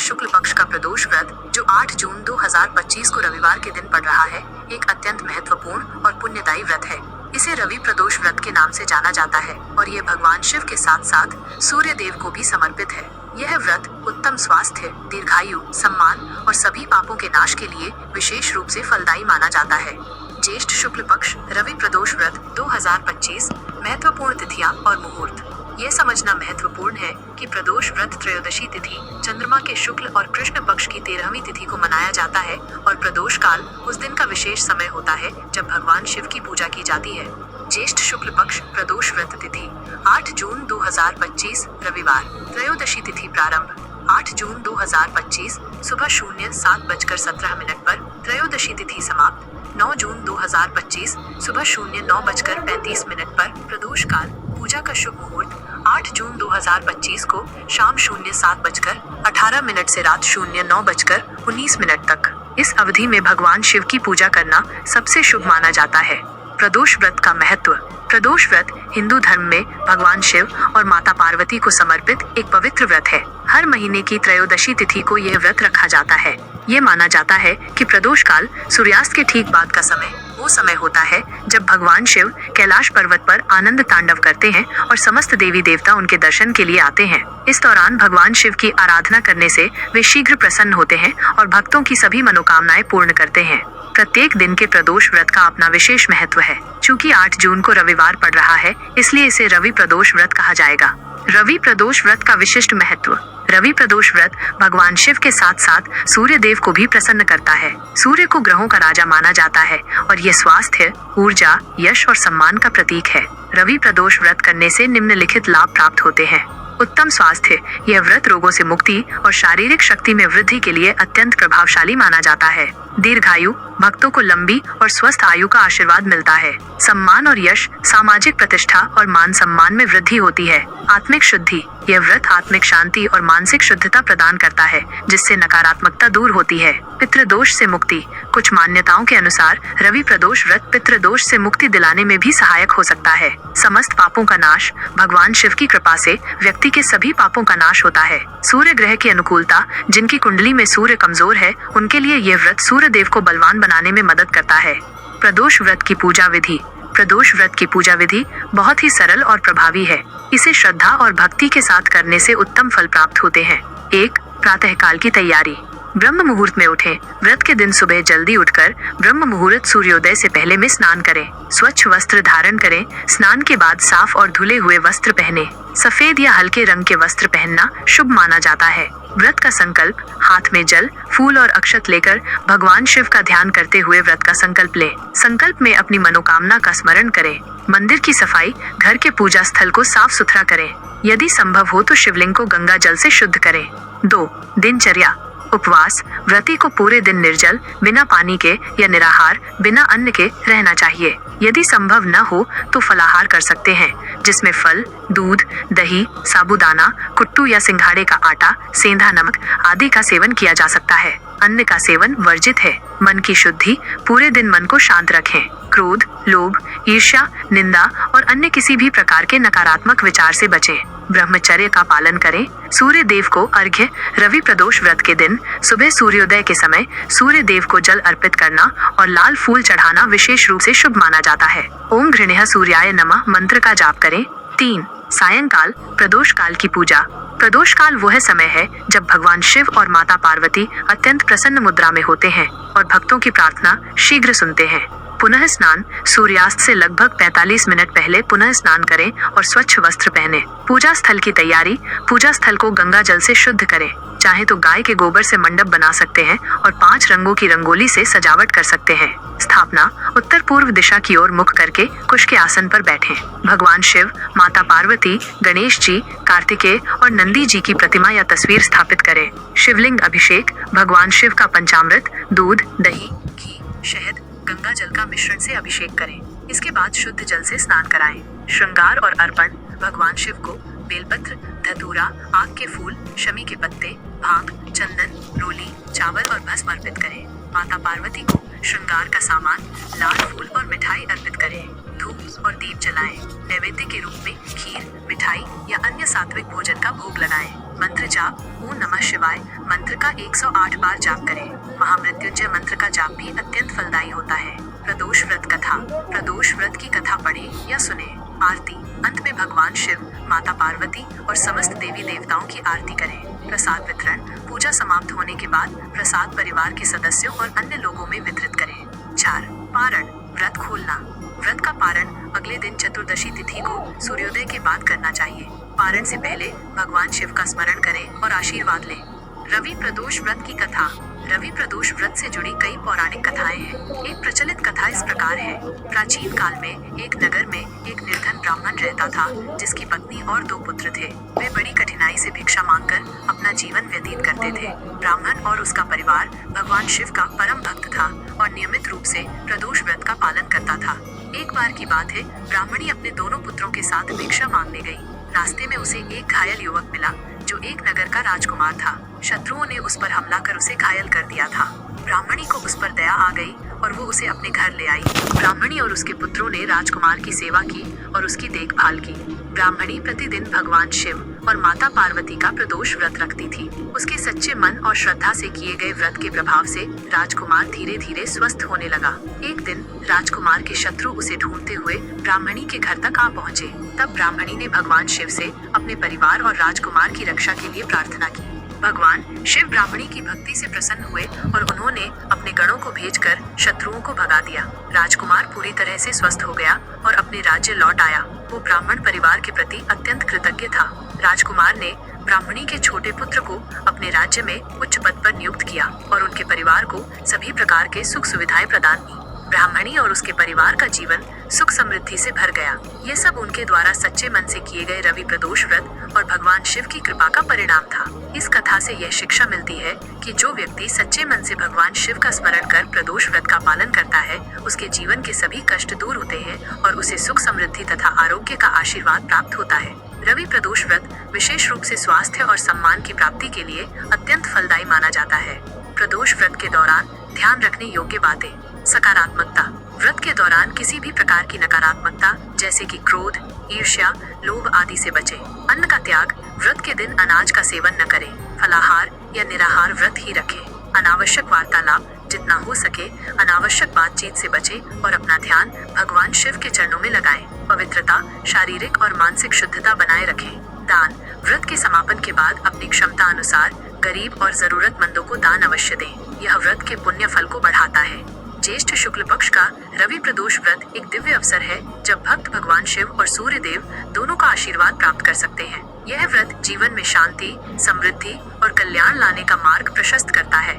शुक्ल पक्ष का प्रदोष व्रत, जो 8 जून 2025 को रविवार के दिन पड़ रहा है, एक अत्यंत महत्वपूर्ण और पुण्यदायी व्रत है। इसे रवि प्रदोष व्रत के नाम से जाना जाता है और ये भगवान शिव के साथ साथ सूर्य देव को भी समर्पित है। यह व्रत उत्तम स्वास्थ्य, दीर्घायु, सम्मान और सभी पापों के नाश के लिए विशेष रूप से फलदायी माना जाता है। ज्येष्ठ शुक्ल पक्ष रवि प्रदोष व्रत 2025। महत्वपूर्ण तिथियां और मुहूर्त। यह समझना महत्वपूर्ण है कि प्रदोष व्रत त्रयोदशी तिथि, चंद्रमा के शुक्ल और कृष्ण पक्ष की 13वीं तिथि को मनाया जाता है और प्रदोष काल उस दिन का विशेष समय होता है जब भगवान शिव की पूजा की जाती है। ज्येष्ठ शुक्ल पक्ष प्रदोष व्रत तिथि 8 जून 2025 रविवार। त्रयोदशी तिथि प्रारंभ 8 जून 2025 सुबह 07:17 पर। त्रयोदशी तिथि समाप्त 9 जून 2025 सुबह 09:35 पर। प्रदोष काल पूजा का शुभ मुहूर्त 8 जून 2025 को शाम 07:18 से रात 09:19 तक। इस अवधि में भगवान शिव की पूजा करना सबसे शुभ माना जाता है। प्रदोष व्रत का महत्व। प्रदोष व्रत हिंदू धर्म में भगवान शिव और माता पार्वती को समर्पित एक पवित्र व्रत है। हर महीने की त्रयोदशी तिथि को यह व्रत रखा जाता है। ये माना जाता है कि प्रदोष काल सूर्यास्त के ठीक बाद का समय वो समय होता है जब भगवान शिव कैलाश पर्वत पर आनंद तांडव करते हैं और समस्त देवी देवता उनके दर्शन के लिए आते हैं। इस दौरान भगवान शिव की आराधना करने से वे शीघ्र प्रसन्न होते हैं और भक्तों की सभी मनोकामनाएं पूर्ण करते हैं। प्रत्येक दिन के प्रदोष व्रत का अपना विशेष महत्व है। चूँकि 8 जून को रविवार पड़ रहा है, इसलिए इसे रवि प्रदोष व्रत कहा जाएगा। रवि प्रदोष व्रत का विशिष्ट महत्व। रवि प्रदोष व्रत भगवान शिव के साथ साथ सूर्य देव को भी प्रसन्न करता है। सूर्य को ग्रहों का राजा माना जाता है और ये स्वास्थ्य, ऊर्जा, यश और सम्मान का प्रतीक है। रवि प्रदोष व्रत करने से निम्नलिखित लाभ प्राप्त होते हैं। उत्तम स्वास्थ्य। यह व्रत रोगों से मुक्ति और शारीरिक शक्ति में वृद्धि के लिए अत्यंत प्रभावशाली माना जाता है। दीर्घायु। भक्तों को लंबी और स्वस्थ आयु का आशीर्वाद मिलता है। सम्मान और यश। सामाजिक प्रतिष्ठा और मान सम्मान में वृद्धि होती है। आत्मिक शुद्धि। यह व्रत आत्मिक शांति और मानसिक शुद्धता प्रदान करता है, जिससे नकारात्मकता दूर होती है। पितृदोष से मुक्ति। कुछ मान्यताओं के अनुसार रवि प्रदोष व्रत पितृदोष से मुक्ति दिलाने में भी सहायक हो सकता है। समस्त पापों का नाश। भगवान शिव की कृपा से व्यक्ति के सभी पापों का नाश होता है। सूर्य ग्रह की अनुकूलता। जिनकी कुंडली में सूर्य कमजोर है, उनके लिए यह व्रत सूर्य देव को बलवान बनाने में मदद करता है। प्रदोष व्रत की पूजा विधि। प्रदोष व्रत की पूजा विधि बहुत ही सरल और प्रभावी है। इसे श्रद्धा और भक्ति के साथ करने से उत्तम फल प्राप्त होते हैं। 1. प्रातःकाल की तैयारी। ब्रह्म मुहूर्त में उठें। व्रत के दिन सुबह जल्दी उठकर ब्रह्म मुहूर्त सूर्योदय से पहले में स्नान करें। स्वच्छ वस्त्र धारण करें। स्नान के बाद साफ और धुले हुए वस्त्र पहने। सफेद या हल्के रंग के वस्त्र पहनना शुभ माना जाता है। व्रत का संकल्प। हाथ में जल, फूल और अक्षत लेकर भगवान शिव का ध्यान करते हुए व्रत का संकल्प लें। संकल्प में अपनी मनोकामना का स्मरण करें। मंदिर की सफाई। घर के पूजा स्थल को साफ सुथरा करें। यदि संभव हो तो शिवलिंग को गंगा जल से शुद्ध करें। 2. दिनचर्या। उपवास। व्रती को पूरे दिन निर्जल, बिना पानी के या निराहार, बिना अन्न के रहना चाहिए। यदि संभव न हो तो फलाहार कर सकते हैं, जिसमें फल, दूध, दही, साबूदाना, कुट्टू या सिंघाड़े का आटा, सेंधा नमक आदि का सेवन किया जा सकता है। अन्न का सेवन वर्जित है। मन की शुद्धि। पूरे दिन मन को शांत रखें। क्रोध, लोभ, ईर्ष्या, निंदा और अन्य किसी भी प्रकार के नकारात्मक विचार से बचें। ब्रह्मचर्य का पालन करें। सूर्य देव को अर्घ्य। रवि प्रदोष व्रत के दिन सुबह सूर्योदय के समय सूर्य देव को जल अर्पित करना और लाल फूल चढ़ाना विशेष रूप से शुभ माना जाता है। ओम घृणः सूर्याय नमः मंत्र का जाप करें। 3. सायंकाल। प्रदोष काल की पूजा। प्रदोष काल वह समय है जब भगवान शिव और माता पार्वती अत्यंत प्रसन्न मुद्रा में होते हैं और भक्तों की प्रार्थना शीघ्र सुनते हैं। पुनः स्नान। सूर्यास्त से लगभग 45 मिनट पहले पुनः स्नान करें और स्वच्छ वस्त्र पहने। पूजा स्थल की तैयारी। पूजा स्थल को गंगा जल से शुद्ध करें। चाहे तो गाय के गोबर से मंडप बना सकते हैं और 5 रंगों की रंगोली से सजावट कर सकते हैं। स्थापना। उत्तर पूर्व दिशा की ओर मुख करके कुश के आसन पर बैठें। भगवान शिव, माता पार्वती, गणेश जी, कार्तिकेय और नंदी जी की प्रतिमा या तस्वीर स्थापित करें। शिवलिंग अभिषेक। भगवान शिव का पंचामृत, दूध, दही, घी, शहद, गंगा जल का मिश्रण से अभिषेक करें। इसके बाद शुद्ध जल से स्नान कराएं। श्रृंगार और अर्पण। भगवान शिव को बेलपत्र, धतूरा, आग के फूल, शमी के पत्ते, भांग, चंदन, रोली, चावल और भस्म अर्पित करें। माता पार्वती को श्रृंगार का सामान, लाल फूल और मिठाई अर्पित करें। धूप और दीप जलाएं। नैवेद्य के रूप में खीर, मिठाई या अन्य सात्विक भोजन का भोग लगाएं। मंत्र जाप ओम नमः शिवाय मंत्र का 108 बार जाप करें। महामृत्युंजय मंत्र का जाप भी अत्यंत फलदायी होता है। प्रदोष व्रत कथा। प्रदोष व्रत की कथा पढ़ें या सुने। आरती। अंत में भगवान शिव, माता पार्वती और समस्त देवी देवताओं की आरती करें। प्रसाद वितरण। पूजा समाप्त होने के बाद प्रसाद परिवार के सदस्यों और अन्य लोगों में वितरित करें। 4. पारण। व्रत खोलना। व्रत का पारण अगले दिन चतुर्दशी तिथि को सूर्योदय के बाद करना चाहिए। पारण से पहले भगवान शिव का स्मरण करें और आशीर्वाद लें। रवि प्रदोष व्रत की कथा। रवि प्रदोष व्रत से जुड़ी कई पौराणिक कथाएं हैं। एक प्रचलित कथा इस प्रकार है। प्राचीन काल में एक नगर में एक निर्धन ब्राह्मण रहता था, जिसकी पत्नी और 2 पुत्र थे। वे बड़ी कठिनाई से भिक्षा मांगकर अपना जीवन व्यतीत करते थे। ब्राह्मण और उसका परिवार भगवान शिव का परम भक्त था और नियमित रूप से प्रदोष व्रत का पालन करता था। एक बार की बात है, ब्राह्मणी अपने दोनों पुत्रों के साथ भिक्षा मांगने गई। रास्ते में उसे एक घायल युवक मिला, जो एक नगर का राजकुमार था। शत्रुओं ने उस पर हमला कर उसे घायल कर दिया था। ब्राह्मणी को उस पर दया आ गई और वो उसे अपने घर ले आई। ब्राह्मणी और उसके पुत्रों ने राजकुमार की सेवा की और उसकी देखभाल की। ब्राह्मणी प्रतिदिन भगवान शिव और माता पार्वती का प्रदोष व्रत रखती थी। उसके सच्चे मन और श्रद्धा से किए गए व्रत के प्रभाव से राजकुमार धीरे धीरे स्वस्थ होने लगा। एक दिन राजकुमार के शत्रु उसे ढूंढते हुए ब्राह्मणी के घर तक आ पहुँचे। तब ब्राह्मणी ने भगवान शिव से अपने परिवार और राजकुमार की रक्षा के लिए प्रार्थना की। भगवान शिव ब्राह्मणी की भक्ति से प्रसन्न हुए और उन्होंने अपने गणों को भेजकर शत्रुओं को भगा दिया। राजकुमार पूरी तरह से स्वस्थ हो गया और अपने राज्य लौट आया। वो ब्राह्मण परिवार के प्रति अत्यंत कृतज्ञ था। राजकुमार ने ब्राह्मणी के छोटे पुत्र को अपने राज्य में उच्च पद पर नियुक्त किया और उनके परिवार को सभी प्रकार के सुख सुविधाएं प्रदान की। ब्राह्मणी और उसके परिवार का जीवन सुख समृद्धि से भर गया। ये सब उनके द्वारा सच्चे मन से किए गए रवि प्रदोष व्रत और भगवान शिव की कृपा का परिणाम था। इस कथा से यह शिक्षा मिलती है कि जो व्यक्ति सच्चे मन से भगवान शिव का स्मरण कर प्रदोष व्रत का पालन करता है, उसके जीवन के सभी कष्ट दूर होते हैं और उसे सुख समृद्धि तथा आरोग्य का आशीर्वाद प्राप्त होता है। रवि प्रदोष व्रत विशेष रूप से स्वास्थ्य और सम्मान की प्राप्ति के लिए अत्यंत फलदायी माना जाता है। प्रदोष व्रत के दौरान ध्यान रखने योग्य बातें। सकारात्मकता। व्रत के दौरान किसी भी प्रकार की नकारात्मकता जैसे कि क्रोध, ईर्ष्या, लोभ आदि से बचें। अन्न का त्याग। व्रत के दिन अनाज का सेवन न करें। फलाहार या निराहार व्रत ही रखें। अनावश्यक वार्तालाप। जितना हो सके अनावश्यक बातचीत से बचें और अपना ध्यान भगवान शिव के चरणों में लगाएं। पवित्रता, शारीरिक और मानसिक शुद्धता बनाए रखें। दान। व्रत के समापन के बाद अपनी क्षमता अनुसार गरीब और जरूरतमंदों को दान अवश्य दें। यह व्रत के पुण्य फल को बढ़ाता है। ज्येष्ठ शुक्ल पक्ष का रवि प्रदोष व्रत एक दिव्य अवसर है, जब भक्त भगवान शिव और सूर्य देव दोनों का आशीर्वाद प्राप्त कर सकते हैं। यह व्रत जीवन में शांति, समृद्धि और कल्याण लाने का मार्ग प्रशस्त करता है।